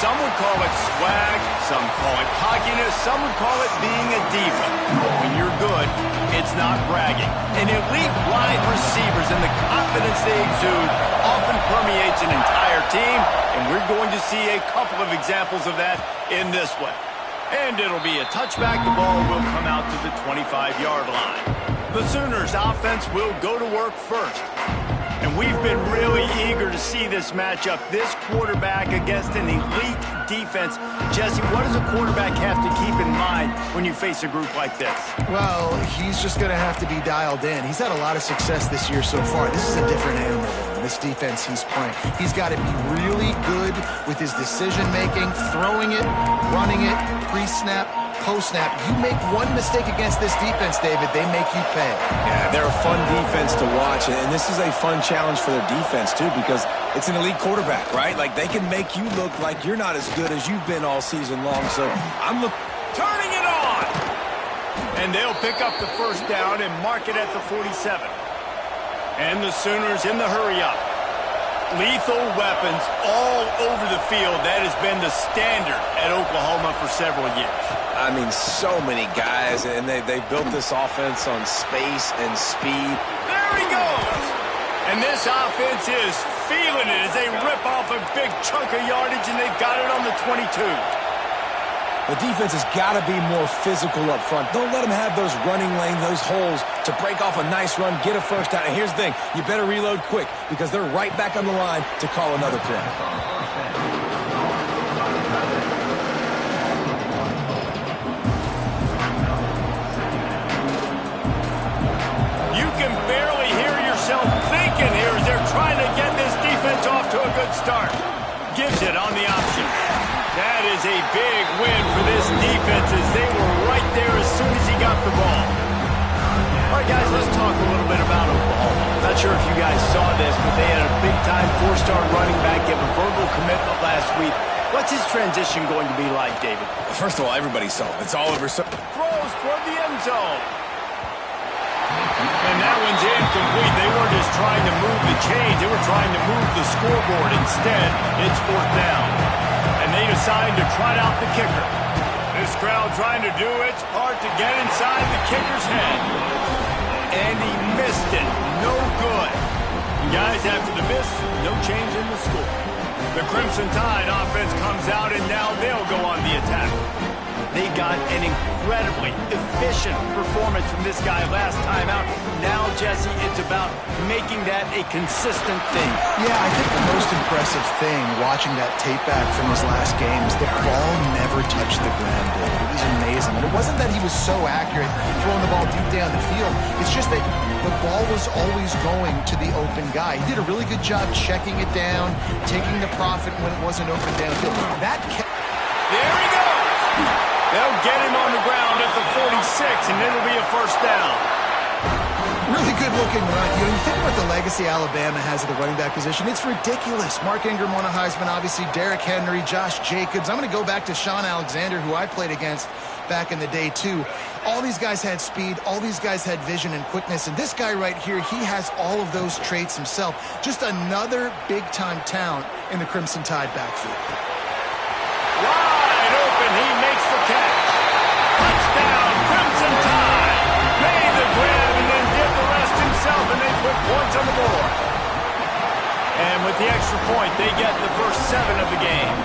Some would call it swag, some call it cockiness, some would call it being a diva. But when you're good, it's not bragging. And elite wide receivers and the confidence they exude often permeates an entire team, and we're going to see a couple of examples of that in this one. And it'll be a touchback. The ball will come out to the 25-yard line. The Sooners offense will go to work first. And we've been really eager to see this matchup. This quarterback against an elite defense. Jesse, what does a quarterback have to keep in mind when you face a group like this? Well, he's just going to have to be dialed in. He's had a lot of success this year so far. This is a different animal than this defense he's playing. He's got to be really good with his decision-making, throwing it, running it, pre-snap, post-snap. You make one mistake against this defense, David, they make you pay. Yeah, they're a fun defense to watch, and this is a fun challenge for their defense, too, because it's an elite quarterback, right? Like, they can make you look like you're not as good as you've been all season long, so I'm turning it on! And they'll pick up the first down and mark it at the 47. And the Sooners in the hurry-up. Lethal weapons all over the field. That has been the standard at Oklahoma for several years. I mean, so many guys, and they built this offense on space and speed. There he goes! And this offense is feeling it as they rip off a big chunk of yardage, and they've got it on the 22. The defense has got to be more physical up front. Don't let them have those running lanes, those holes to break off a nice run, get a first down. And here's the thing, you better reload quick because they're right back on the line to call another play. You can barely hear yourself thinking here as they're trying to get this defense off to a good start. Gives it on the option. That is a big win for this defense as they were right there as soon as he got the ball. All right, guys, let's talk a little bit about Oklahoma. Not sure if you guys saw this, but they had a big-time four-star running back give a verbal commitment last week. What's his transition going to be like, David? First of all, everybody saw it. It's all over. Throws toward the end zone. And that one's incomplete. They weren't just trying to move the chains. They were trying to move the scoreboard. Instead, it's fourth down. And they decide to trot out the kicker. This crowd trying to do its part to get inside the kicker's head. And he missed it. No good. And guys, after the miss, no change in the score. The Crimson Tide offense comes out, and now they'll go on the attack. They got an incredibly efficient performance from this guy last time out. Now, Jesse, it's about making that a consistent thing. Yeah, I think the most impressive thing watching that tape back from his last game is the ball never touched the ground, David. It was amazing. And it wasn't that he was so accurate throwing the ball deep down the field. It's just that the ball was always going to the open guy. He did a really good job checking it down, taking the profit when it wasn't open downfield. There he goes! They'll get him on the ground at the 46, and it'll be a first down. Really good-looking run. You know, you think about the legacy Alabama has at the running back position. It's ridiculous. Mark Ingram won a Heisman, obviously. Derrick Henry, Josh Jacobs. I'm going to go back to Sean Alexander, who I played against back in the day, too. All these guys had speed. All these guys had vision and quickness. And this guy right here, he has all of those traits himself. Just another big-time talent in the Crimson Tide backfield. Wide open. He makes the catch. Touchdown, Crimson Tide. Made the grab and then did the rest himself, and they put points on the board. And with the extra point, they get the first 7 of the game.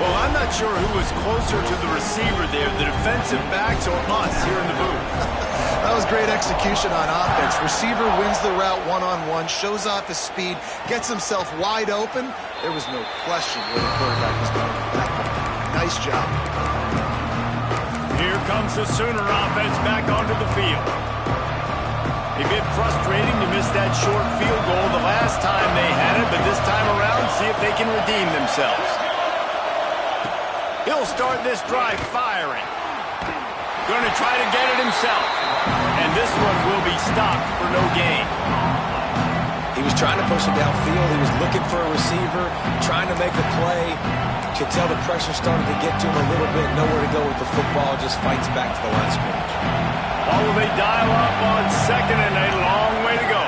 Well, I'm not sure who was closer to the receiver there, the defensive backs or us here in the booth. That was great execution on offense. Receiver wins the route one-on-one, shows off his speed, gets himself wide open. There was no question where the quarterback was going at that point. Nice job. Here comes the Sooner offense back onto the field. A bit frustrating to miss that short field goal the last time they had it, but this time around, see if they can redeem themselves. He'll start this drive firing. Going to try to get it himself. And this one will be stopped for no gain. He was trying to push it downfield. He was looking for a receiver, trying to make a play. Could tell the pressure started to get to him a little bit. Nowhere to go with the football. Just fights back to the line of scrimmage. Or will they dial up on second and a long way to go?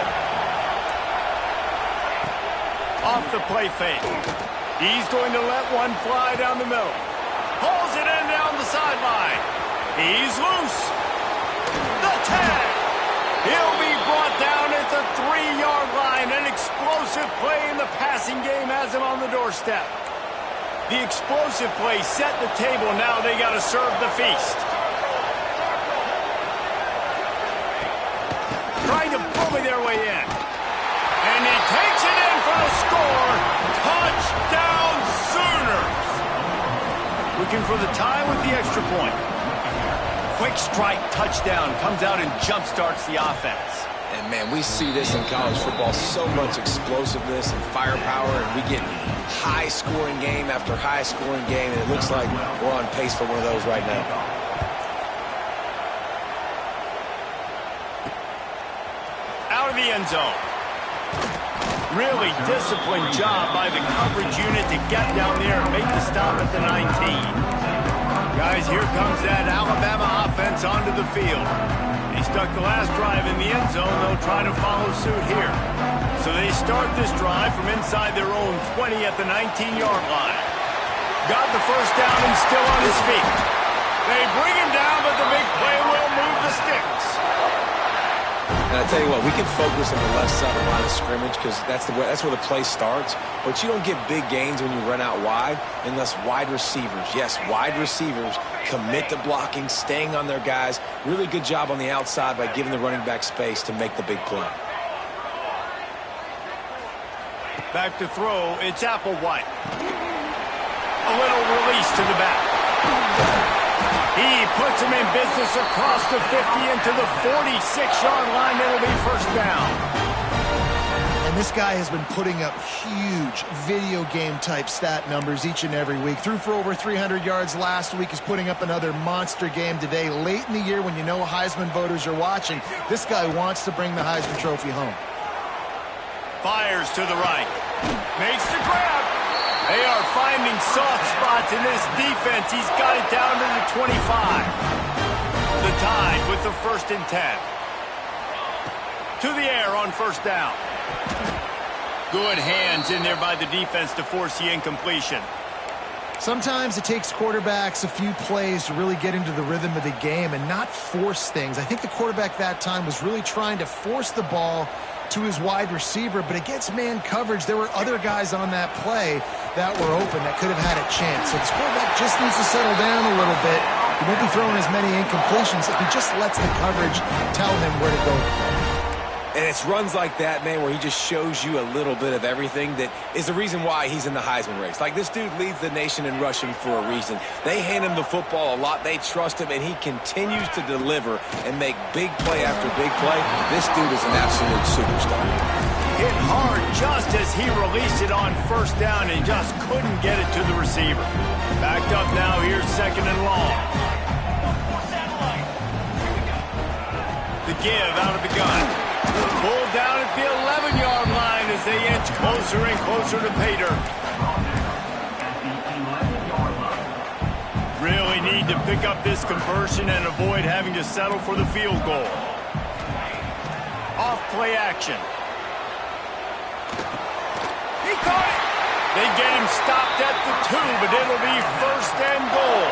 Off the play fake. He's going to let one fly down the middle. Pulls it in down the sideline. He's loose. The tag. He'll be brought down at the 3-yard line. An explosive play in the passing game has him on the doorstep. The explosive play set the table. Now they got to serve the feast. Trying to bully their way in. And he takes it in for the score. Touchdown Sooners. Looking for the tie with the extra point. Quick strike touchdown comes out and jumpstarts the offense. And, man, we see this in college football, so much explosiveness and firepower, and we get high-scoring game after high-scoring game, and it looks like we're on pace for one of those right now. Out of the end zone. Really disciplined job by the coverage unit to get down there and make the stop at the 19. Guys, here comes that Alabama offense onto the field. They stuck the last drive in the end zone. They'll try to follow suit here. So they start this drive from inside their own 20 at the 19-yard line. Got the first down and still on his feet. They bring him down, but the big play will move the sticks. And I tell you what, we can focus on the left side of the line of scrimmage because that's where the play starts. But you don't get big gains when you run out wide unless wide receivers, yes, wide receivers, commit to blocking, staying on their guys. Really good job on the outside by giving the running back space to make the big play. Back to throw, it's Applewhite. A little release to the back. He puts him in business across the 50 into the 46-yard line. It'll be first down. And this guy has been putting up huge video game-type stat numbers each and every week. Threw for over 300 yards last week. He's putting up another monster game today. Late in the year when you know Heisman voters are watching, this guy wants to bring the Heisman Trophy home. Fires to the right. Makes the grab. They are finding soft spots in this defense. He's got it down to the 25. The Tide with the 1st and 10. To the air on first down. Good hands in there by the defense to force the incompletion. Sometimes it takes quarterbacks a few plays to really get into the rhythm of the game and not force things. I think the quarterback that time was really trying to force the ball to his wide receiver, but against man coverage, there were other guys on that play that were open that could have had a chance. So this quarterback just needs to settle down a little bit. He won't be throwing as many incompletions if he just lets the coverage tell him where to go. And it's runs like that, man, where he just shows you a little bit of everything that is the reason why he's in the Heisman race. Like, this dude leads the nation in rushing for a reason. They hand him the football a lot. They trust him, and he continues to deliver and make big play after big play. This dude is an absolute superstar. Hit hard just as he released it on first down and just couldn't get it to the receiver. Backed up now, here's 2nd and long. The give out of the gun. Pulled down at the 11-yard line as they inch closer and closer to pay dirt. Really need to pick up this conversion and avoid having to settle for the field goal. Off play action. He caught it. They get him stopped at the 2, but it'll be 1st and goal.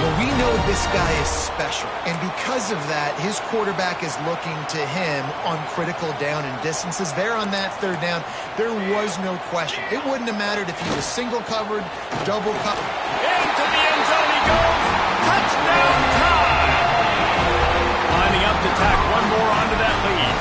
Well, we know this guy is special, and because of that, his quarterback is looking to him on critical down and distances. There on that 3rd down, there was no question. It wouldn't have mattered if he was single covered, double covered. Into the end zone he goes. Touchdown time. Lining up to tack one more onto that lead.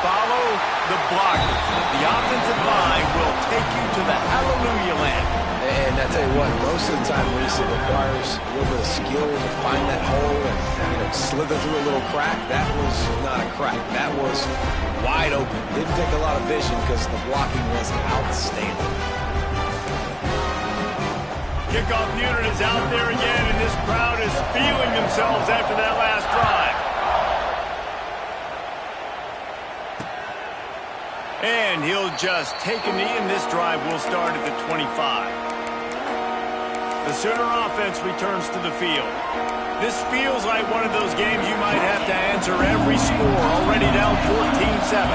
Follow the blockers. The offensive line will take you to the hallelujah land. And I tell you what, most of the time, Reese, it requires a little bit of skill to find that hole and slither through a little crack. That was not a crack. That was wide open. Didn't take a lot of vision because the blocking was outstanding. Kickoff unit is out there again, and this crowd is feeling themselves after that last drive. And he'll just take a knee, and this drive will start at the 25. The Sooner offense returns to the field. This feels like one of those games you might have to answer every score, already down 14-7.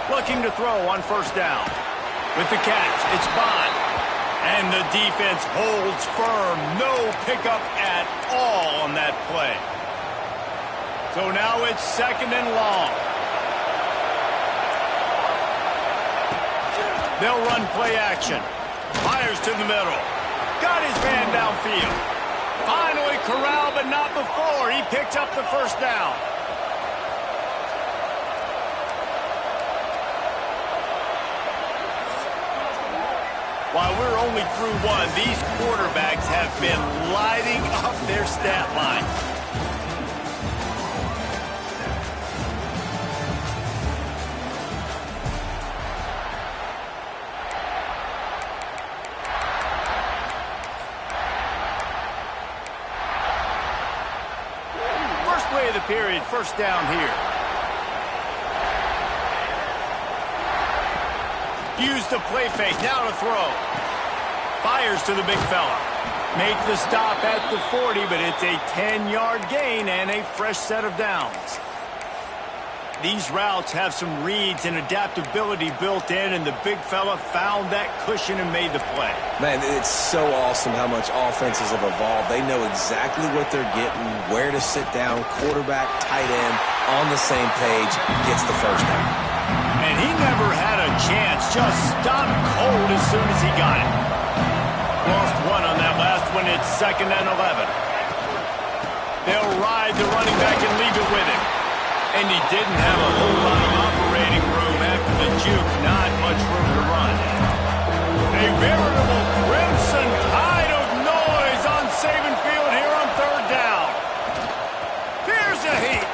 Looking to throw on first down. With the catch, it's Bond. And the defense holds firm. No pickup at all on that play. So now it's 2nd and long. They'll run play action. Fires to the middle. Got his man downfield. Finally corralled, but not before. He picks up the first down. While we're only through one, these quarterbacks have been lighting up their stat line. First play of the period, first down here. Use the play fake, now to throw. Fires to the big fella. Make the stop at the 40, but it's a 10-yard gain and a fresh set of downs. These routes have some reads and adaptability built in, and the big fella found that cushion and made the play. Man, it's so awesome how much offenses have evolved. They know exactly what they're getting, where to sit down, quarterback, tight end, on the same page, gets the first down. And he never had a chance, just stopped cold as soon as he got it. Lost one on that last one, it's 2nd and 11. They'll ride the running back and leave it with him. And he didn't have a whole lot of operating room after the juke, not much room to run. A veritable crimson tide of noise on Saban Field here on 3rd down. Here's a heat.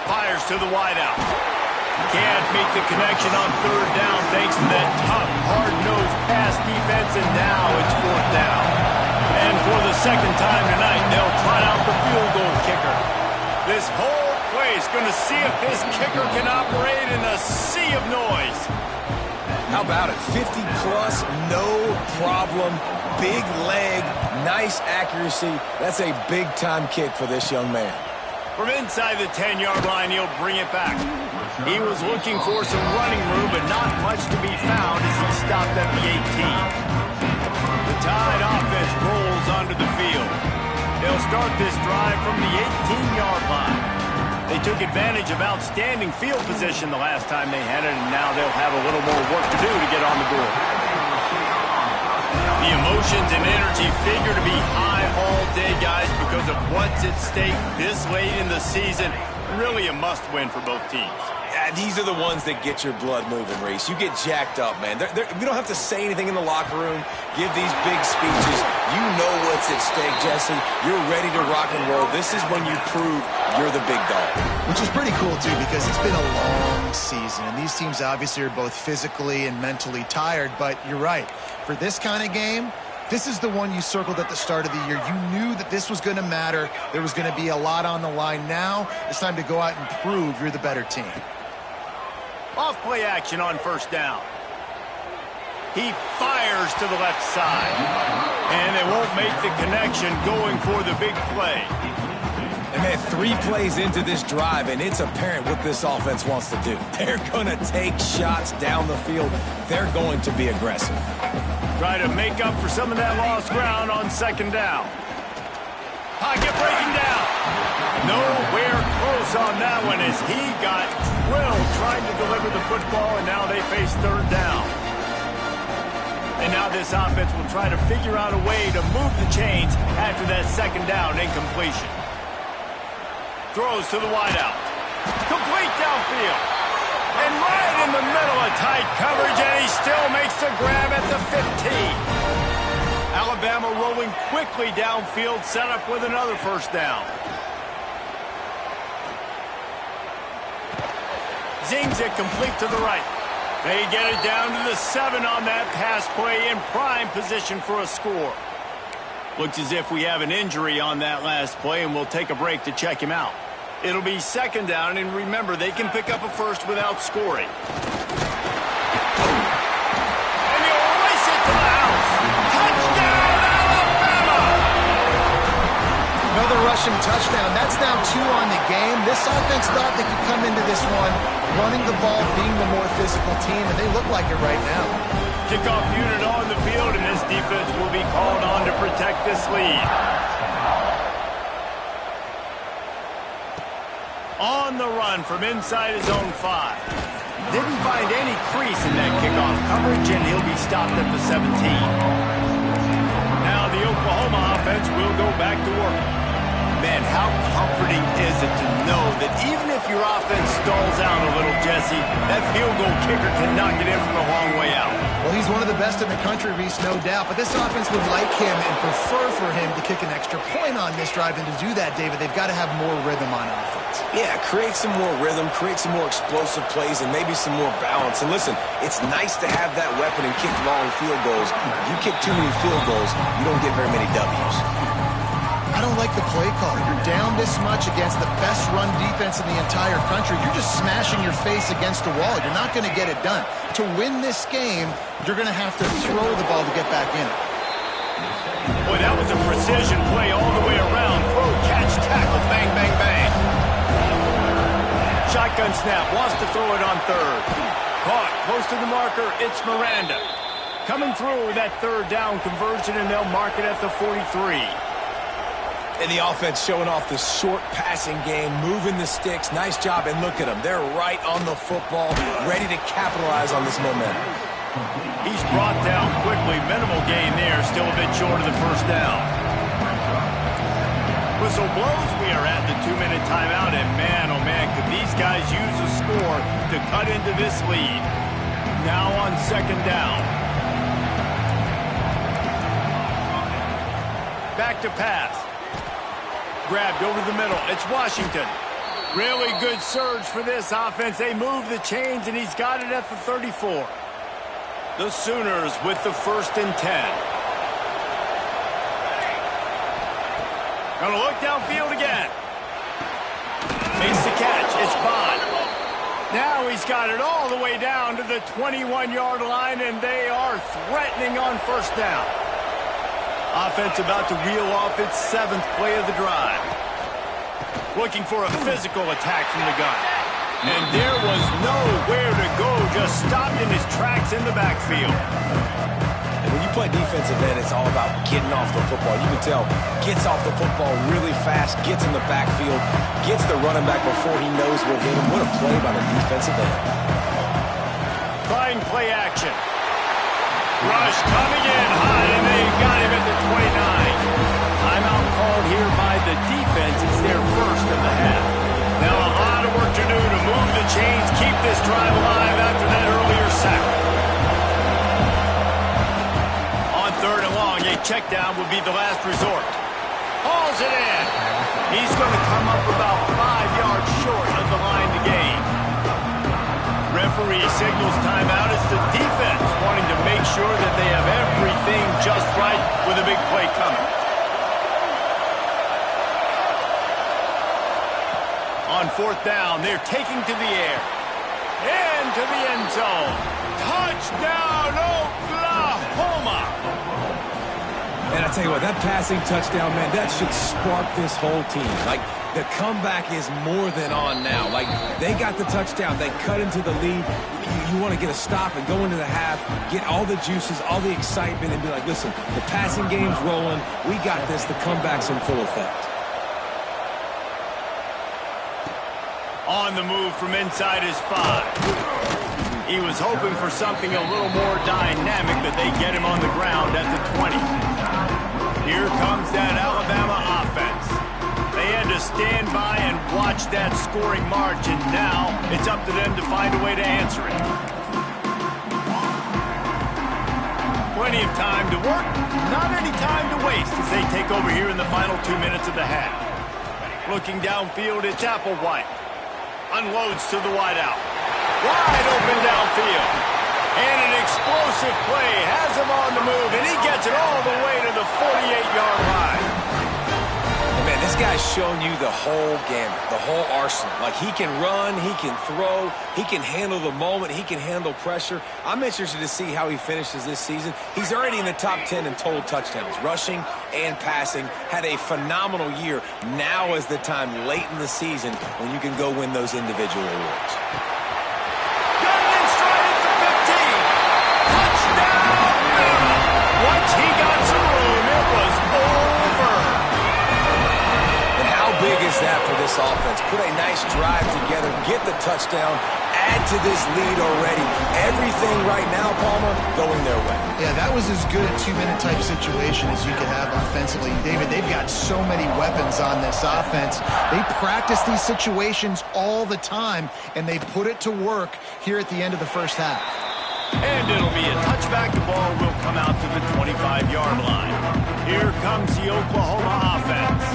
Fires to the wideout. Can't make the connection on 3rd down thanks to that tough, hard-nosed pass defense, and now it's 4th down. And for the 2nd time tonight, they'll try out the field goal kicker. This whole play is going to see if this kicker can operate in a sea of noise. How about it? 50-plus, no problem. Big leg, nice accuracy. That's a big-time kick for this young man. From inside the 10-yard line, he'll bring it back. He was looking for some running room, but not much to be found as he stopped at the 18. The Tide offense rolls onto the field. They'll start this drive from the 18-yard line. They took advantage of outstanding field position the last time they had it, and now they'll have a little more work to do to get on the board. The emotions and energy figure to be high all day, guys, because of what's at stake this late in the season. Really a must-win for both teams. Yeah, these are the ones that get your blood moving, Reese. You get jacked up, man. We don't have to say anything in the locker room, give these big speeches. You know what's at stake, Jesse. You're ready to rock and roll. This is when you prove you're the big dog. Which is pretty cool, too, because it's been a long season. And these teams obviously are both physically and mentally tired, but you're right. For this kind of game, this is the one you circled at the start of the year. You knew that this was going to matter. There was going to be a lot on the line. Now it's time to go out and prove you're the better team. Off play action on first down. He fires to the left side. And they won't make the connection going for the big play. And man, 3 plays into this drive, and it's apparent what this offense wants to do. They're going to take shots down the field. They're going to be aggressive. Try to make up for some of that lost ground on 2nd down. Pocket breaking down. Nowhere close on that one as he got drilled trying to deliver the football, and now they face 3rd down. And now this offense will try to figure out a way to move the chains after that 2nd down incompletion. Throws to the wideout. Complete downfield. And right in the middle of tight coverage, and he still makes the grab at the 15. Alabama rolling quickly downfield, set up with another first down. Zings it complete to the right. They get it down to the 7 on that pass play in prime position for a score. Looks as if we have an injury on that last play, and we'll take a break to check him out. It'll be 2nd down, and remember, they can pick up a first without scoring. And he'll race it to the house. Touchdown, Alabama! Another rushing touchdown. That's now 2 on the game. This offense thought they could come into this one running the ball, being the more physical team, and they look like it right now. Kickoff unit on the field, and this defense will be called on to protect this lead. On the run from inside his own 5. Didn't find any crease in that kickoff coverage, and he'll be stopped at the 17. Now the Oklahoma offense will go back to work. Man, how comforting is it to know that even if your offense stalls out a little, Jesse, that field goal kicker can knock it in from a long way out. Well, he's one of the best in the country, Reese, no doubt. But this offense would like him and prefer for him to kick an extra point on this drive. And to do that, David, they've got to have more rhythm on offense. Yeah, create some more rhythm, create some more explosive plays, and maybe some more balance. And listen, it's nice to have that weapon and kick long field goals. You kick too many field goals, you don't get very many W's. I don't like the play call. You're down this much against the best run defense in the entire country. You're just smashing your face against the wall. You're not going to get it done. To win this game, you're going to have to throw the ball to get back in it. Boy, that was a precision play all the way around. Throw, catch, tackle, bang, bang, bang. Shotgun snap, wants to throw it on third. Caught, close to the marker, it's Miranda. Coming through with that third down conversion, and they'll mark it at the 43. And the offense showing off the short passing game, moving the sticks. Nice job, and look at them. They're right on the football, ready to capitalize on this momentum. He's brought down quickly. Minimal gain there, still a bit short of the first down. Whistle blows. We are at the 2-minute timeout, and man, oh man, could these guys use a score to cut into this lead. Now on second down. Back to pass. Grabbed over the middle. It's Washington. Really good surge for this offense. They move the chains, and he's got it at the 34. The Sooners with the 1st and 10. Gonna look downfield again. Makes the catch. It's Bond. Now he's got it all the way down to the 21-yard line, and they are threatening on first down. Offense about to reel off its 7th play of the drive. Looking for a physical attack from the gun. And there was nowhere to go, just stopped in his tracks in the backfield. And when you play defensive end, it's all about getting off the football. You can tell, gets off the football really fast, gets in the backfield, gets the running back before he knows what hit him. What a play by the defensive end. Trying play action. Rush coming in high, and they got him at the 29. Timeout called here by the defense. It's their first of the half. Now a lot of work to do to move the chains, keep this drive alive after that earlier sack. On third and long, a check down would be the last resort. Hauls it in. He's going to come up about 5 yards short of the line to gain. Referee signals timeout. It's the defense wanting to make sure that they have everything just right with a big play coming. On fourth down, they're taking to the air. Into the end zone. Touchdown, Oklahoma! And I tell you what, that passing touchdown, man, that should spark this whole team. Like, the comeback is more than on now. Like, they got the touchdown. They cut into the lead. You want to get a stop and go into the half, get all the juices, all the excitement, and be like, listen, the passing game's rolling. We got this. The comeback's in full effect. On the move from inside his 5. He was hoping for something a little more dynamic, but they get him on the ground at the 20. Here comes that Alabama offense. They had to stand by and watch that scoring margin. Now it's up to them to find a way to answer it. Plenty of time to work, not any time to waste as they take over here in the final 2 minutes of the half. Looking downfield, it's Applewhite. Unloads to the wideout. Wide open downfield. And an explosive play has him on the move, and he gets it all the way to the 48-yard line. And man, this guy's shown you the whole gamut, the whole arsenal. Like, he can run, he can throw, he can handle the moment, he can handle pressure. I'm interested to see how he finishes this season. He's already in the top 10 in total touchdowns, rushing and passing. Had a phenomenal year. Now is the time late in the season when you can go win those individual awards. this offense. Put a nice drive together, get the touchdown, add to this lead already. Everything right now, Palmer, going their way. Yeah, that was as good a two-minute type situation as you could have offensively. David, they've got so many weapons on this offense. They practice these situations all the time, and they put it to work here at the end of the first half. And it'll be a touchback. The ball will come out to the 25-yard line. Here comes the Oklahoma offense.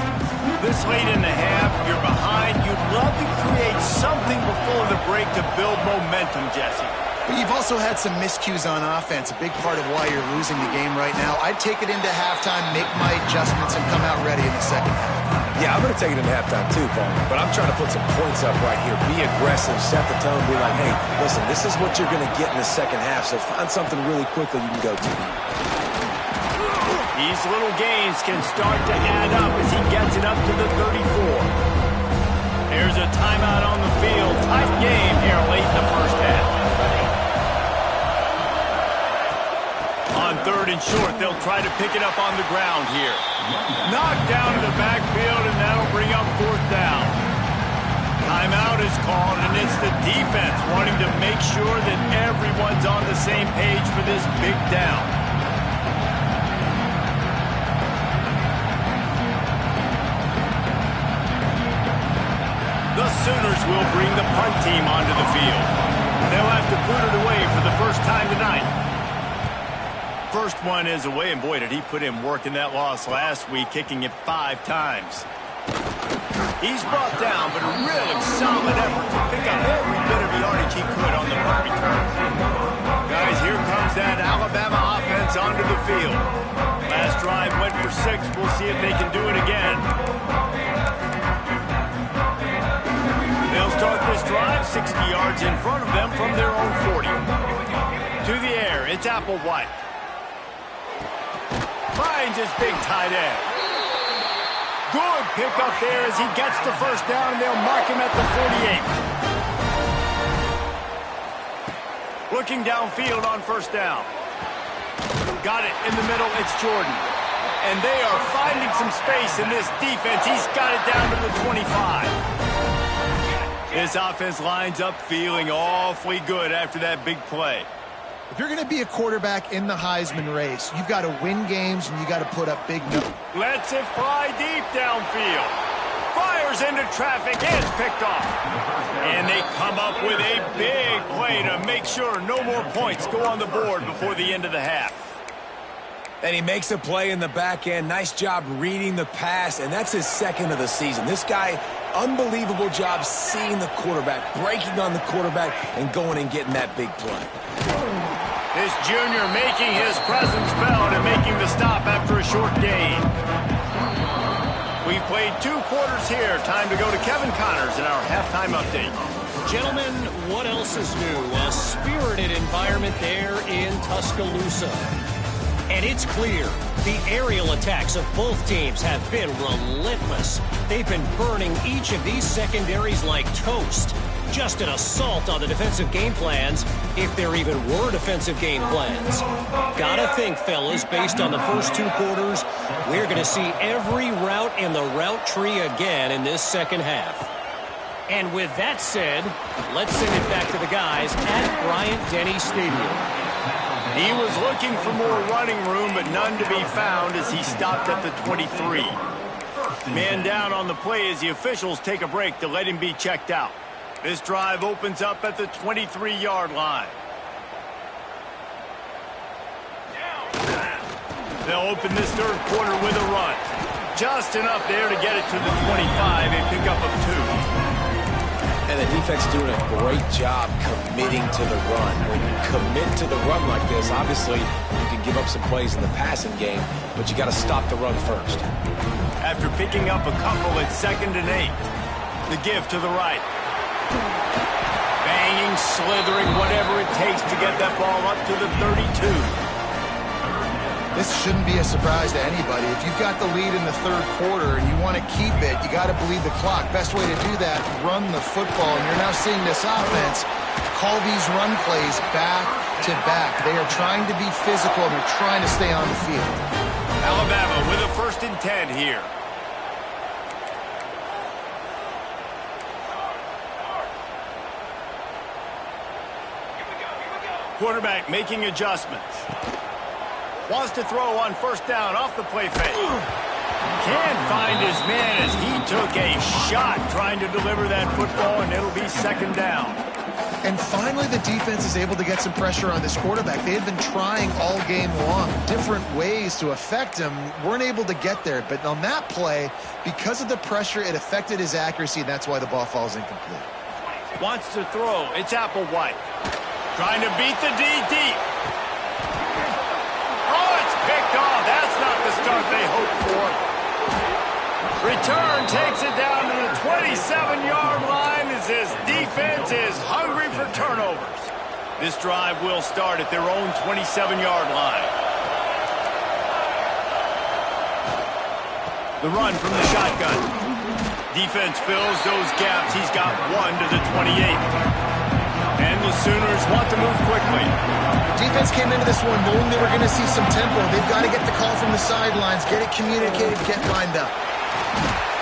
This late in the half, you're behind. You'd love to create something before the break to build momentum, Jesse. But you've also had some miscues on offense, a big part of why you're losing the game right now. I'd take it into halftime, make my adjustments, and come out ready in the second half. Yeah, I'm going to take it in halftime too, Palmer, but I'm trying to put some points up right here. Be aggressive, set the tone, be like, hey, listen, this is what you're going to get in the second half, so find something really quickly you can go to. These little gains can start to add up as he gets it up to the 34. There's a timeout on the field. Tight game here late in the first half. On third and short, they'll try to pick it up on the ground here. Knocked down to the backfield, and that'll bring up fourth down. Timeout is called, and it's the defense wanting to make sure that everyone's on the same page for this big down. The Sooners will bring the punt team onto the field. They'll have to boot it away for the first time tonight. First one is away, and boy, did he put in work in that loss last week, kicking it 5 times. He's brought down, but a really solid effort to pick up every bit of yardage he could on the punt return. Guys, here comes that Alabama offense onto the field. Last drive went for 6. We'll see if they can do it again. They'll start this drive 60 yards in front of them from their own 40. To the air, it's Applewhite. Finds his big tight end. Good pickup there as he gets the first down, and they'll mark him at the 48. Looking downfield on first down. Got it in the middle, it's Jordan. And they are finding some space in this defense. He's got it down to the 25. This offense lines up feeling awfully good after that big play. If you're going to be a quarterback in the Heisman race, you've got to win games and you got to put up big numbers. Lets it fly deep downfield. Fires into traffic. It's picked off. And they come up with a big play to make sure no more points go on the board before the end of the half. And he makes a play in the back end. Nice job reading the pass, and that's his second of the season. This guy, unbelievable job seeing the quarterback, breaking on the quarterback, and going and getting that big play. This junior making his presence felt and making the stop after a short gain. We've played 2 quarters here. Time to go to Kevin Connors in our halftime update. Gentlemen, what else is new? A spirited environment there in Tuscaloosa. And it's clear, the aerial attacks of both teams have been relentless. They've been burning each of these secondaries like toast. Just an assault on the defensive game plans, if there even were defensive game plans. Gotta think, fellas, based on the first 2 quarters, we're going to see every route in the route tree again in this second half. And with that said, let's send it back to the guys at Bryant-Denny Stadium. He was looking for more running room, but none to be found as he stopped at the 23. Man down on the play as the officials take a break to let him be checked out. This drive opens up at the 23-yard line. They'll open this third quarter with a run. Just enough there to get it to the 25, a pickup of 2. And the defense doing a great job committing to the run. When you commit to the run like this, obviously you can give up some plays in the passing game, but you got to stop the run first. After picking up a couple at 2nd and 8, the give to the right. Banging, slithering, whatever it takes to get that ball up to the 32. This shouldn't be a surprise to anybody. If you've got the lead in the third quarter and you want to keep it, you got to bleed the clock. Best way to do that, run the football. And you're now seeing this offense call these run plays back to back. They are trying to be physical and they're trying to stay on the field. Alabama with a 1st and 10 here. Quarterback making adjustments. Wants to throw on first down off the play fake. Can't find his man as he took a shot trying to deliver that football, and it'll be second down. And finally, the defense is able to get some pressure on this quarterback. They had been trying all game long, different ways to affect him, weren't able to get there. But on that play, because of the pressure, it affected his accuracy, and that's why the ball falls incomplete. Wants to throw. It's Applewhite. Trying to beat the D deep. Oh, it's picked off. That's not the start they hoped for. Return takes it down to the 27-yard line as his defense is hungry for turnovers. This drive will start at their own 27-yard line. The run from the shotgun. Defense fills those gaps. He's got one to the 28. And the Sooners want to move quickly. Defense came into this one knowing they were going to see some tempo. They've got to get the call from the sidelines, get it communicated, get lined up.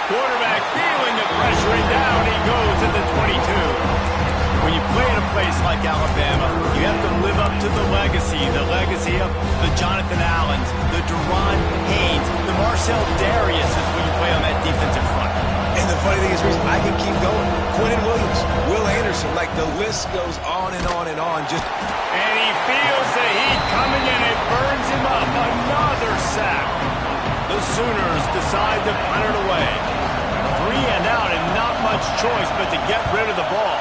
Quarterback feeling the pressure, and down he goes at the 22. When you play in a place like Alabama, you have to live up to the legacy of the Jonathan Allens, the Deron Haynes, the Marcel Dariuses when you play on that defensive front. And the funny thing is, I can keep going. Quentin Williams, Will Anderson, like the list goes on and on and on. And he feels the heat coming and it burns him up. Another sack. The Sooners decide to punt it away. 3 and out and not much choice but to get rid of the ball.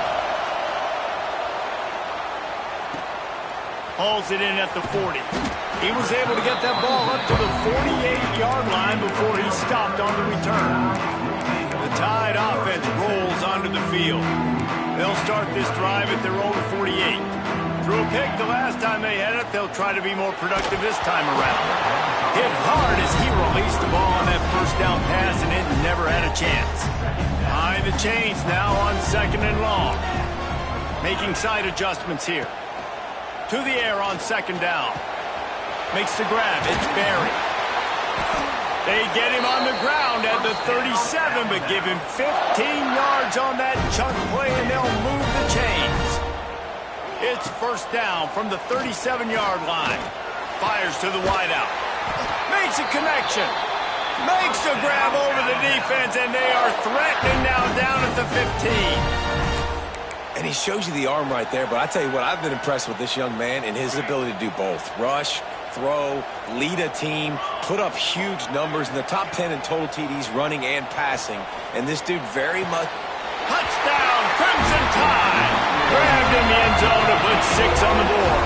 Hauls it in at the 40. He was able to get that ball up to the 48-yard line before he stopped on the return. The Tide offense rolls onto the field. They'll start this drive at their own 48. Threw a pick the last time they had it. They'll try to be more productive this time around. Hit hard as he released the ball on that first down pass, and it never had a chance. Behind the chains now on second and long. Making side adjustments here. To the air on second down. Makes the grab. It's Barry. They get him on the ground at the 37, but give him 15 yards on that chunk play, and they'll move the chains. It's first down from the 37-yard line. Fires to the wideout. Makes a connection. Makes a grab over the defense, and they are threatening now down at the 15. And he shows you the arm right there, but I tell you what, I've been impressed with this young man and his ability to do both. Rush, throw, lead a team, put up huge numbers in the top 10 in total TDs running and passing. And this dude very much... Touchdown, Crimson Tide! Grabbed in the end zone to put 6 on the board.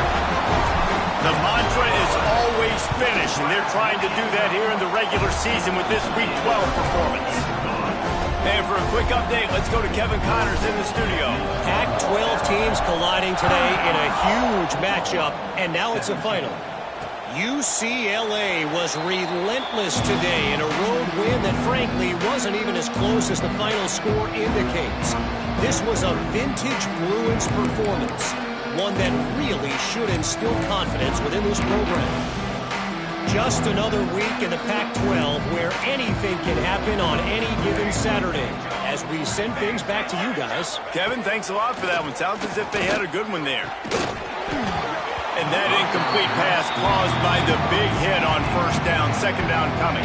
The mantra is always finish, and they're trying to do that here in the regular season with this Week 12 performance. And for a quick update, let's go to Kevin Connors in the studio. Pac-12 teams colliding today in a huge matchup, and now it's a final. UCLA was relentless today in a road win that frankly wasn't even as close as the final score indicates. This was a vintage Bruins performance, one that really should instill confidence within this program. Just another week in the Pac-12 where anything can happen on any given Saturday. As we send things back to you guys. Kevin, thanks a lot for that one. Sounds as if they had a good one there. And that incomplete pass caused by the big hit on first down, second down coming.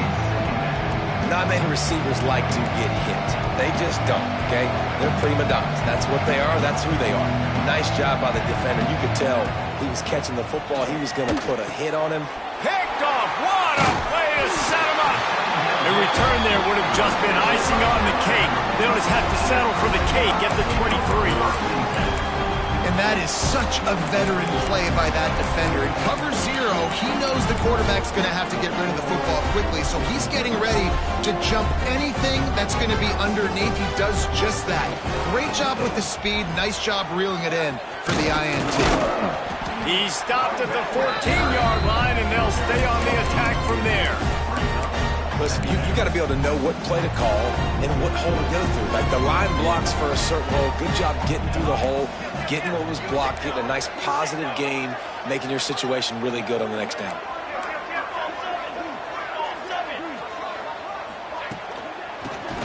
Not many receivers like to get hit. They just don't, okay? They're prima donnas. That's what they are. That's who they are. Nice job by the defender. You could tell he was catching the football. He was going to put a hit on him. Picked off. What a play to set him up. A return there would have just been icing on the cake. They'll just have to settle for the cake at the 23. And that is such a veteran play by that defender. In cover 0, he knows the quarterback's going to have to get rid of the football quickly, so he's getting ready to jump anything that's going to be underneath. He does just that. Great job with the speed. Nice job reeling it in for the INT. He stopped at the 14-yard line, and they'll stay on the attack from there. Listen, you got to be able to know what play to call and what hole to go through. Like the line blocks for a certain hole. Good job getting through the hole, getting what was blocked, getting a nice positive gain, making your situation really good on the next down.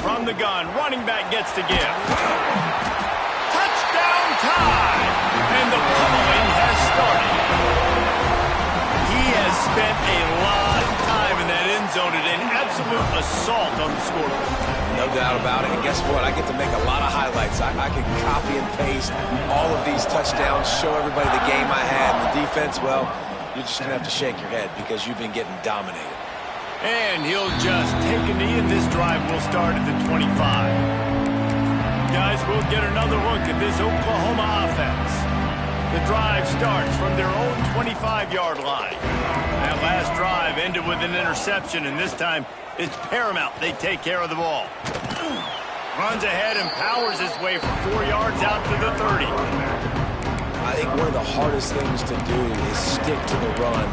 From the gun, running back gets to give. Touchdown Tide! And the pummeling has started. doubt about it. And guess what? I get to make a lot of highlights. I can copy and paste all of these touchdowns, show everybody the game I had. And the defense, well, you're just going to have to shake your head because you've been getting dominated. And he'll just take a knee, and this drive will start at the 25. Guys, we'll get another look at this Oklahoma offense. The drive starts from their own 25-yard line. That last drive ended with an interception, and this time it's paramount they take care of the ball. Runs ahead and powers his way for 4 yards out to the 30. I think one of the hardest things to do is stick to the run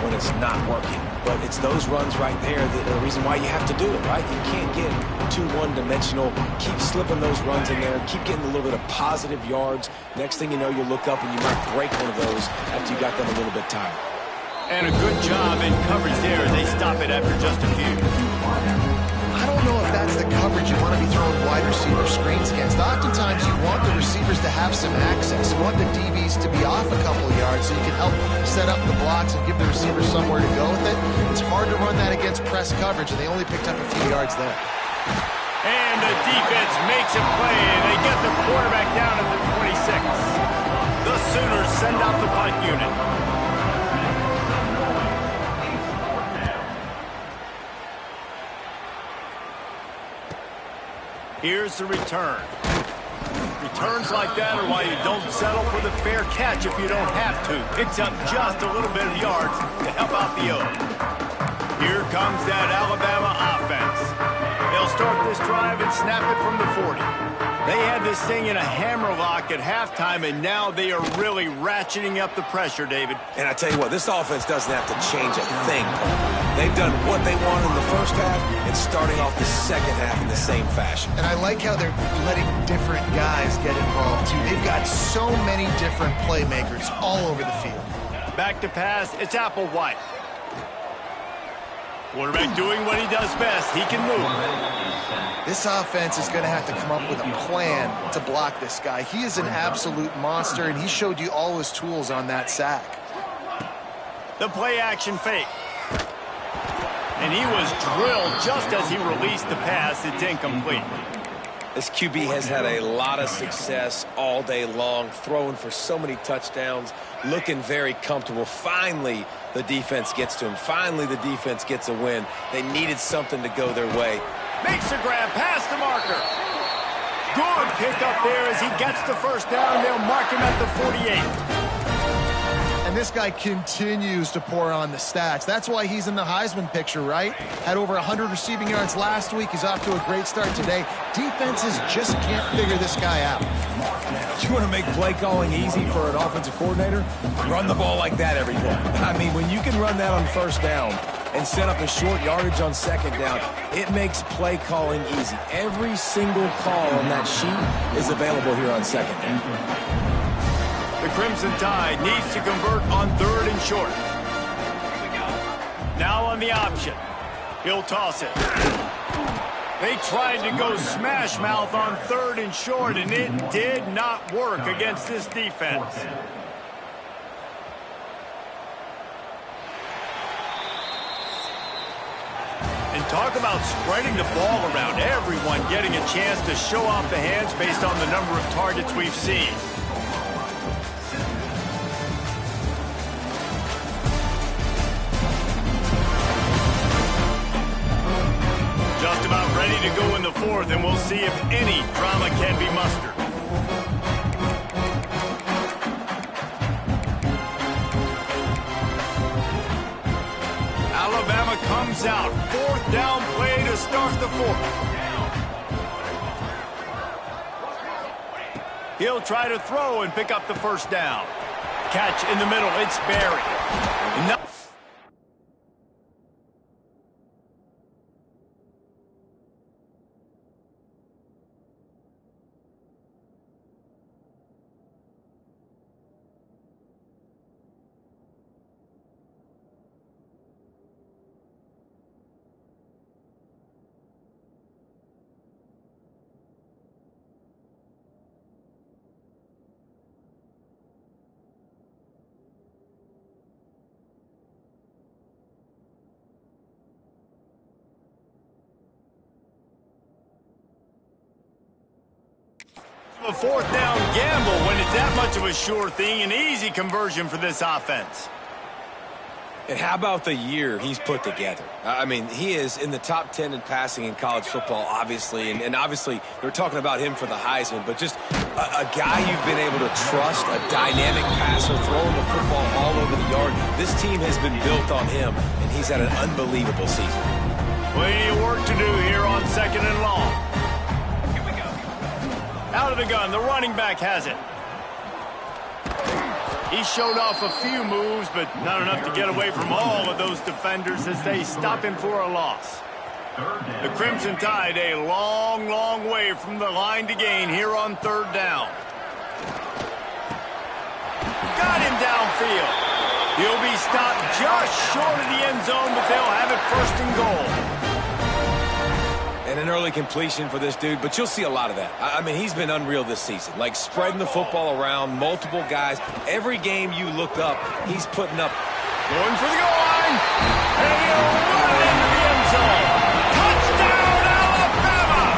when it's not working. But it's those runs right there that are the reason why you have to do it, right? You can't get too one-dimensional. Keep slipping those runs in there. Keep getting a little bit of positive yards. Next thing you know, you look up and you might break one of those after you got them a little bit tired. And a good job in coverage there. They stop it after just a few. I don't know if that's the coverage you want to be throwing wide receiver screens against. Oftentimes, you want the receivers to have some access. You want the DBs to be off a couple of yards so you can help set up the blocks and give the receivers somewhere to go with it. It's hard to run that against press coverage, and they only picked up a few yards there. And the defense makes a play, and they get the quarterback down at the 26. The Sooners send out the punt unit. Here's the return. Returns like that are why you don't settle for the fair catch if you don't have to. Picks up just a little bit of yards to help out the O. Here comes that Alabama offense. They'll start this drive and snap it from the 40. They had this thing in a hammerlock at halftime, and now they are really ratcheting up the pressure, David. And I tell you what, this offense doesn't have to change a thing. They've done what they wanted in the first half and starting off the second half in the same fashion. And I like how they're letting different guys get involved, too. They've got so many different playmakers all over the field. Back to pass, it's Applewhite. Quarterback doing what he does best. He can move. This offense is going to have to come up with a plan to block this guy. He is an absolute monster, and he showed you all his tools on that sack. The play-action fake. And he was drilled just as he released the pass. It's incomplete. This QB has had a lot of success all day long, throwing for so many touchdowns, looking very comfortable. Finally, the defense gets to him. Finally, the defense gets a win. They needed something to go their way. Makes a grab past the marker. Good pick up there as he gets the first down. They'll mark him at the 48. And this guy continues to pour on the stats. That's why he's in the Heisman picture, right? Had over 100 receiving yards last week. He's off to a great start today. Defenses just can't figure this guy out. You want to make play calling easy for an offensive coordinator? Run the ball like that every play. I mean, when you can run that on first down and set up a short yardage on second down, it makes play calling easy. Every single call on that sheet is available here on second down. The Crimson Tide needs to convert on 3rd and short. Now on the option. He'll toss it. They tried to go smash mouth on 3rd and short, and it did not work against this defense. And talk about spreading the ball around. Everyone getting a chance to show off the hands based on the number of targets we've seen. Just about ready to go in the 4th, and we'll see if any drama can be mustered. Alabama comes out. 4th down play to start the 4th. He'll try to throw and pick up the first down. Catch in the middle. It's Barry. A fourth down gamble when it's that much of a sure thing, an easy conversion for this offense. And how about the year he's put together? I mean, he is in the top 10 in passing in college football, obviously. And obviously, they're talking about him for the Heisman. But just a guy you've been able to trust, a dynamic passer, throwing the football all over the yard. This team has been built on him, and he's had an unbelievable season. Plenty of work to do here on 2nd and long. Here we go. Out of the gun, the running back has it. He showed off a few moves, but not enough to get away from all of those defenders as they stop him for a loss. The Crimson Tide a long, long way from the line to gain here on 3rd down. Got him downfield. He'll be stopped just short of the end zone, but they'll have it 1st and goal. And an early completion for this dude, but you'll see a lot of that. I mean, he's been unreal this season. Like, spreading the football around, multiple guys. Every game you look up, he's putting up. Going for the goal line. And he'll run it into the end zone. Touchdown, Alabama!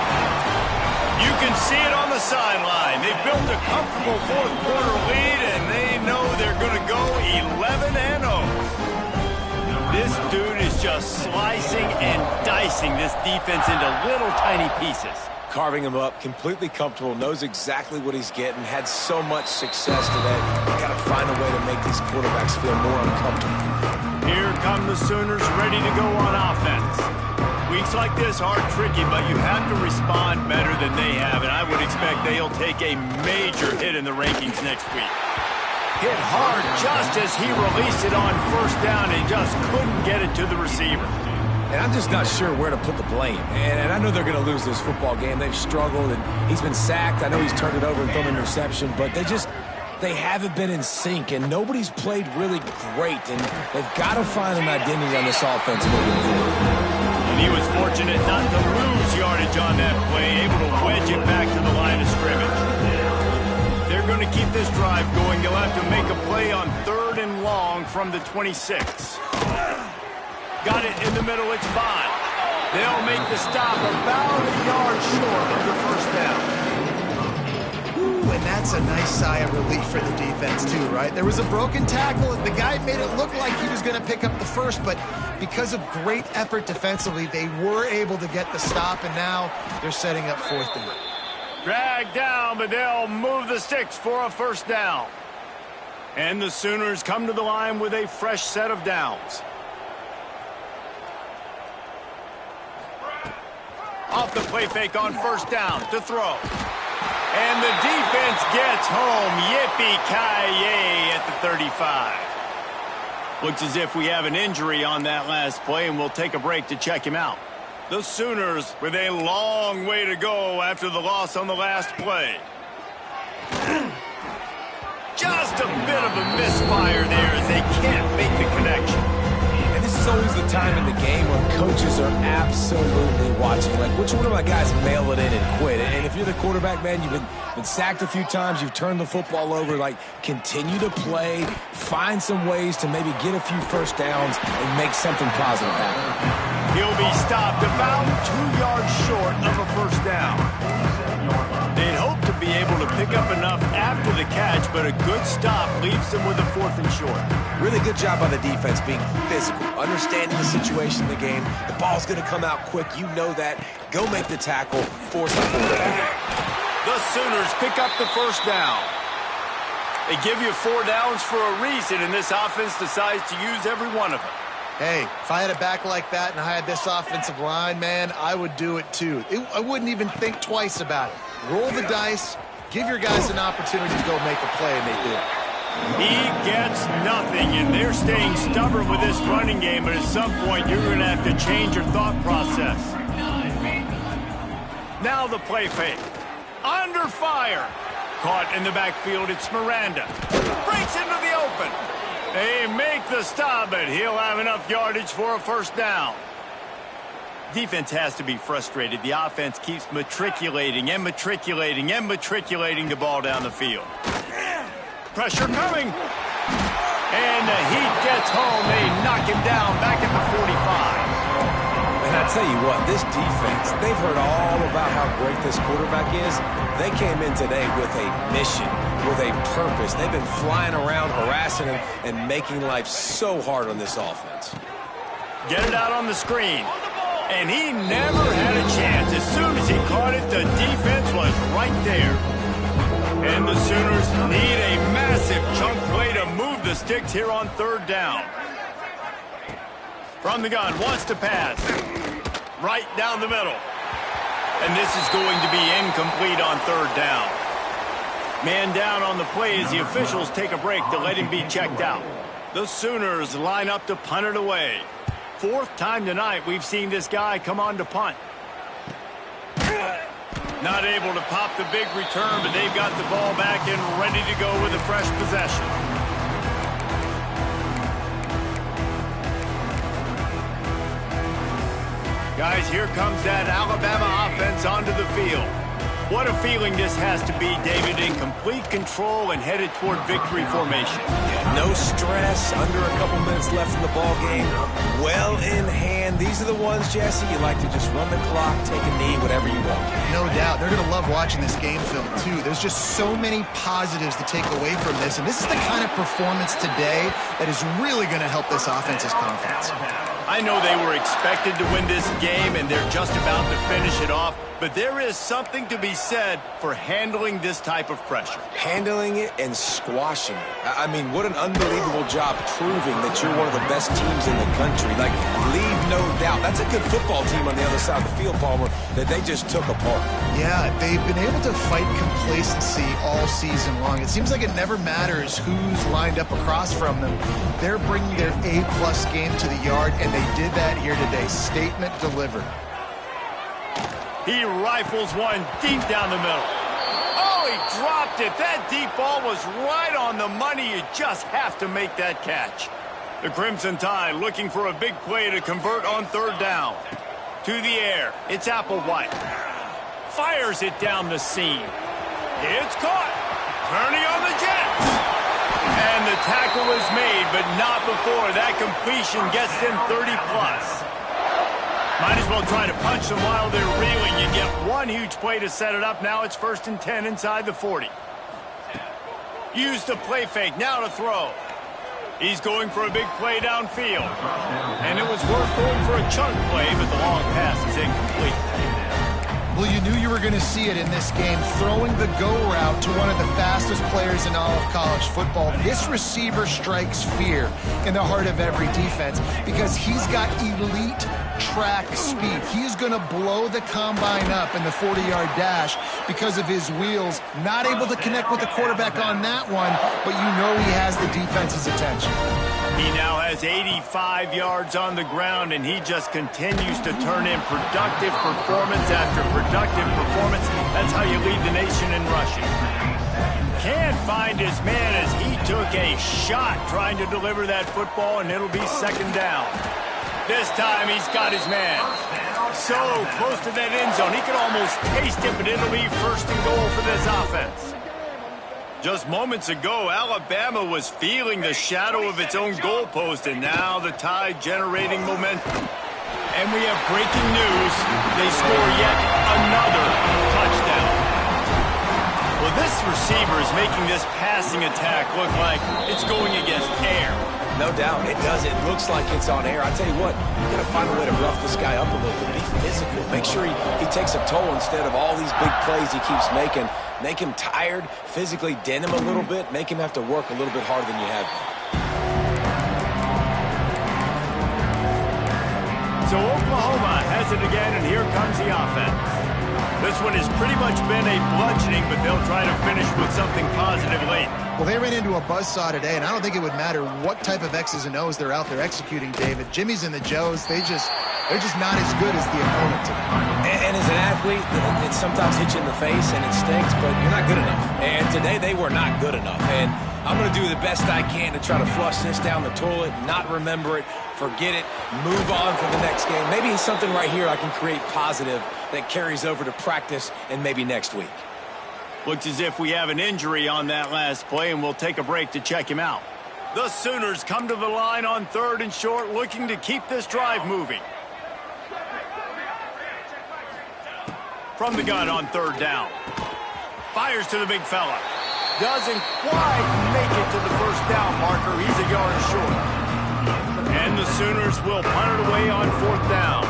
You can see it on the sideline. They've built a comfortable 4th quarter lead, and they know they're going to go 11-0. This dude is just slicing and dicing this defense into little tiny pieces. Carving him up, completely comfortable, knows exactly what he's getting, had so much success today. You got to find a way to make these quarterbacks feel more uncomfortable. Here come the Sooners ready to go on offense. Weeks like this are tricky, but you have to respond better than they have, and I would expect they'll take a major hit in the rankings next week. Hit hard just as he released it on 1st down and just couldn't get it to the receiver. And I'm just not sure where to put the blame. And I know they're going to lose this football game. They've struggled, and he's been sacked. I know he's turned it over and thrown an interception, but they haven't been in sync, and nobody's played really great. And they've got to find an identity on this offense moving forward. And he was fortunate not to lose yardage on that play, able to wedge it back to the line of scrimmage. They're going to keep this drive going. They'll have to make a play on 3rd and long from the 26. Got it in the middle. It's Bond. They'll make the stop about a yard short of the 1st down. Ooh, and that's a nice sigh of relief for the defense, too, right? There was a broken tackle, and the guy made it look like he was going to pick up the 1st, but because of great effort defensively, they were able to get the stop, and now they're setting up 4th down. Dragged down, but they'll move the sticks for a 1st down. And the Sooners come to the line with a fresh set of downs. Off the play fake on 1st down to throw. And the defense gets home. Yippee-ki-yay at the 35. Looks as if we have an injury on that last play, and we'll take a break to check him out. The Sooners with a long way to go after the loss on the last play. Just a bit of a misfire there as they can't make the connection. And this is always the time in the game when coaches are absolutely watching. Like, which one of my guys mail it in and quit? And if you're the quarterback, man, you've been sacked a few times, you've turned the football over. Like, continue to play, find some ways to maybe get a few 1st downs and make something positive happen. He'll be stopped about 2 yards short of a 1st down. They'd hope to be able to pick up enough after the catch, but a good stop leaves them with a 4th and short. Really good job by the defense being physical, understanding the situation in the game. The ball's going to come out quick. You know that. Go make the tackle, force the 4th down. The Sooners pick up the 1st down. They give you 4 downs for a reason, and this offense decides to use every one of them. Hey, if I had a back like that and I had this offensive line, man, I would do it too. I wouldn't even think twice about it. Roll the dice, give your guys an opportunity to go make a play, and they do. He gets nothing, and they're staying stubborn with this running game, but at some point you're going to have to change your thought process. Now the play fake. Under fire. Caught in the backfield, it's Miranda. Breaks into the open. They make the stop, but he'll have enough yardage for a 1st down. Defense has to be frustrated. The offense keeps matriculating and matriculating and matriculating the ball down the field. Pressure coming. And the Heat gets home. They knock him down back at the 45. And I I tell you what, this defense, they've heard all about how great this quarterback is. They came in today with a mission, with a purpose. They've been flying around, harassing him, and making life so hard on this offense. Get it out on the screen. And he never had a chance. As soon as he caught it, the defense was right there. And the Sooners need a massive chunk play to move the sticks here on third down. From the gun, wants to pass. Right down the middle. And this is going to be incomplete on third down. Man down on the play as the officials take a break to let him be checked out. The Sooners line up to punt it away. Fourth time tonight we've seen this guy come on to punt. Not able to pop the big return, but they've got the ball back and ready to go with a fresh possession. Guys, here comes that Alabama offense onto the field. What a feeling this has to be, David, in complete control and headed toward victory formation. No stress, under a couple minutes left in the ball game. Well in hand. These are the ones, Jesse, you like to just run the clock, take a knee, whatever you want. No doubt. They're going to love watching this game film, too. There's just so many positives to take away from this, and this is the kind of performance today that is really going to help this offense's confidence. I know they were expected to win this game, and they're just about to finish it off, but there is something to be said for handling this type of pressure. Handling it and squashing it. I mean, what an unbelievable job proving that you're one of the best teams in the country. Like, leave no doubt. That's a good football team on the other side of the field, Palmer, that they just took apart. Yeah, they've been able to fight complacency all season long. It seems like it never matters who's lined up across from them. They're bringing their A-plus game to the yard, and they did that here today. Statement delivered. He rifles one deep down the middle. Oh, he dropped it. That deep ball was right on the money. You just have to make that catch. The Crimson Tide looking for a big play to convert on third down. To the air. It's Applewhite. Fires it down the seam. It's caught. Turning on the Jets. And the tackle is made, but not before that completion gets them 30-plus. Might as well try to punch them while they're reeling. You get one huge play to set it up. Now it's 1st and 10 inside the 40. Use the play fake. Now to throw. He's going for a big play downfield. And it was worth going for a chunk play, but the long pass is incomplete. Well, you knew you were going to see it in this game, throwing the go route to one of the fastest players in all of college football. This receiver strikes fear in the heart of every defense because he's got elite track speed. He's going to blow the combine up in the 40-yard dash because of his wheels. Not able to connect with the quarterback on that one, but you know he has the defense's attention. He now has 85 yards on the ground, and he just continues to turn in productive performance after productive performance. That's how you lead the nation in rushing. Can't find his man as he took a shot trying to deliver that football, and it'll be 2nd down. This time he's got his man. So close to that end zone. He could almost taste it, but it'll be 1st and goal for this offense. Just moments ago, Alabama was feeling the shadow of its own goalpost, and now the Tide generating momentum. And we have breaking news. They score yet another touchdown. Well, this receiver is making this passing attack look like it's going against air. No doubt, it does. It looks like it's on air. I tell you what, you got to find a way to rough this guy up a little bit. Be physical. Make sure he takes a toll instead of all these big plays he keeps making. Make him tired, physically dent him a little bit, make him have to work a little bit harder than you have been. So Oklahoma has it again, and here comes the offense. This one has pretty much been a bludgeoning, but they'll try to finish with something positive late. Well, they ran into a buzzsaw today, and I don't think it would matter what type of X's and O's they're out there executing, David. Jimmy's and the Joes, they're just not as good as the opponent today. And as an athlete, it sometimes hits you in the face and it stinks, but you're not good enough. And today they were not good enough. And I'm going to do the best I can to try to flush this down the toilet, not remember it, forget it, move on for the next game. Maybe it's something right here I can create positive that carries over to practice and maybe next week. Looks as if we have an injury on that last play, and we'll take a break to check him out. The Sooners come to the line on 3rd and short, looking to keep this drive moving. From the gun on third down. Fires to the big fella. Doesn't quite make it to the first down marker. He's a yard short. And the Sooners will punt it away on fourth down.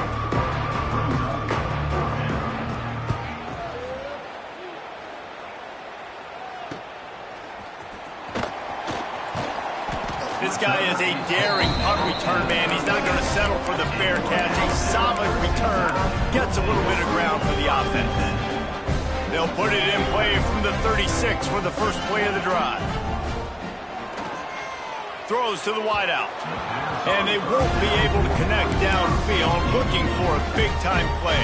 This guy is a daring punt return man. He's not going to settle for the fair catch. A solid return. Gets a little bit of ground for the offense. They'll put it in play from the 36 for the first play of the drive. Throws to the wideout. And they won't be able to connect downfield, looking for a big-time play.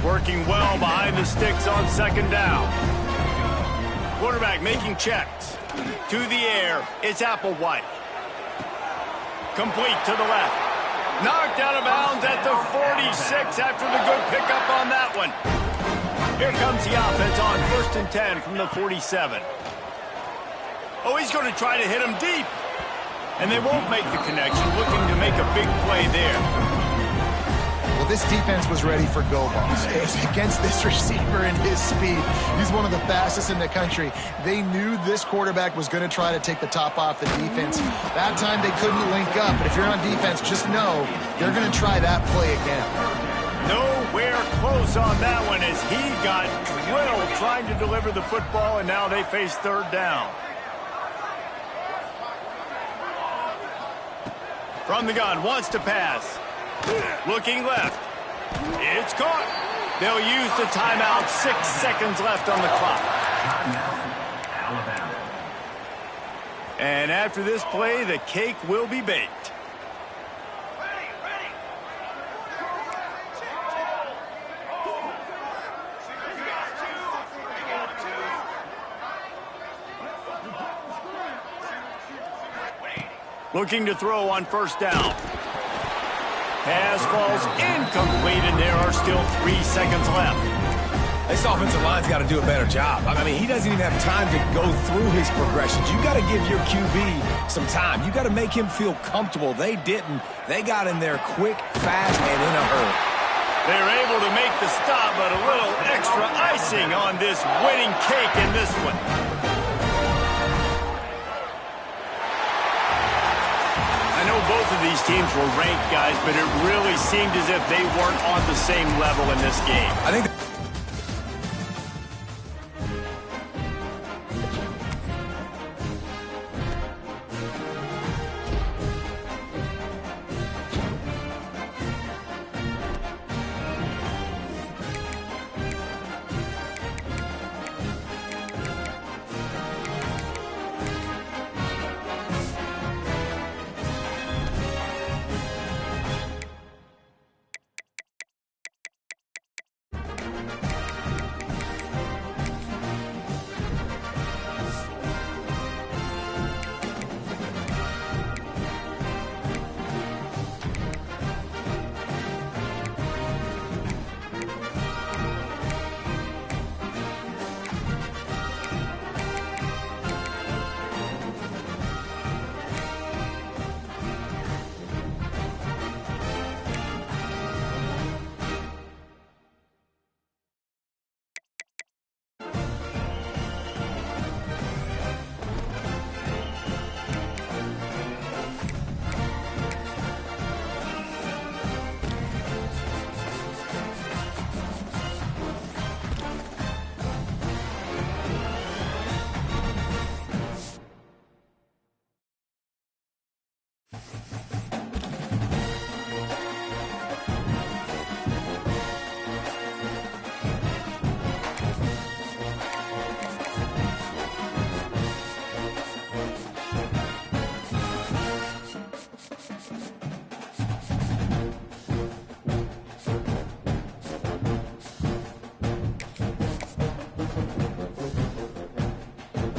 Working well behind the sticks on second down. Quarterback making checks. To the air, it's Applewhite. Complete to the left. Knocked out of bounds at the 46 after the good pickup on that one. Here comes the offense on 1st and 10 from the 47. Oh, he's going to try to hit him deep. And they won't make the connection, looking to make a big play there. Well, this defense was ready for go balls. Against this receiver and his speed, he's one of the fastest in the country. They knew this quarterback was going to try to take the top off the defense. That time they couldn't link up, but if you're on defense, just know they're going to try that play again. Nowhere close on that one as he got drilled trying to deliver the football, and now they face third down. From the gun, wants to pass. Looking left. It's caught. They'll use the timeout. 6 seconds left on the clock. And after this play, the cake will be baked. Looking to throw on first down. Pass falls incomplete, and there are still 3 seconds left. This offensive line's got to do a better job. I mean, he doesn't even have time to go through his progressions. You got to give your QB some time. You got to make him feel comfortable. They didn't. They got in there quick, fast, and in a hurry. They're able to make the stop, but a little extra icing on this winning cake in this one. I know both of these teams were ranked, guys, but it really seemed as if they weren't on the same level in this game. I think